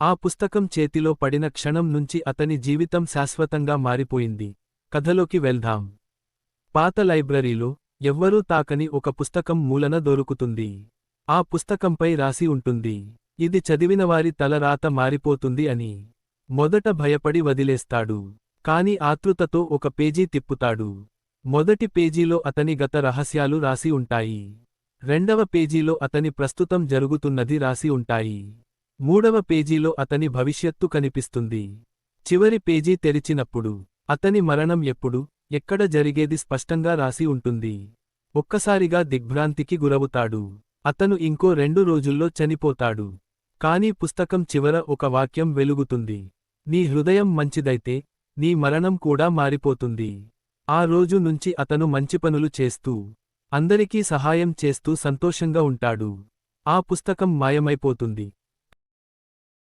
ఆ పుస్తకం చేతిలో పడిన క్షణం నుంచి అతని జీవితం శాశ్వతంగా మారిపోయింది. కథలోకి వెళ్దాం. పాత లైబ్రరీలో ఎవ్వరూ తాకని ఒక పుస్తకం మూలన దొరుకుతుంది. ఆ పుస్తకంపై రాసి ఉంటుంది, ఇది చదివినవారి తలరాత మారిపోతుంది అని. మొదట భయపడి వదిలేస్తాడు. కాని ఆతృతతో ఒక పేజీ తిప్పుతాడు. మొదటి పేజీలో అతని గత రహస్యాలు రాసి ఉంటాయి. రెండవ పేజీలో అతని ప్రస్తుతం జరుగుతున్నది రాసి ఉంటాయి. మూడవ పేజీలో అతని భవిష్యత్తు కనిపిస్తుంది. చివరి పేజీ తెరిచినప్పుడు అతని మరణం ఎప్పుడు, ఎక్కడ జరిగేది స్పష్టంగా రాసి ఉంటుంది. ఒక్కసారిగా దిగ్భ్రాంతికి గురవుతాడు. అతను ఇంకో 2 రోజుల్లో చనిపోతాడు. కానీ పుస్తకం చివర ఒక వాక్యం వెలుగుతుంది. నీ హృదయం మంచిదైతే నీ మరణం కూడా మారిపోతుంది. ఆ రోజు నుంచి అతను మంచి పనులు చేస్తూ, అందరికీ సహాయం చేస్తూ సంతోషంగా ఉంటాడు. ఆ పుస్తకం మాయమైపోతుంది.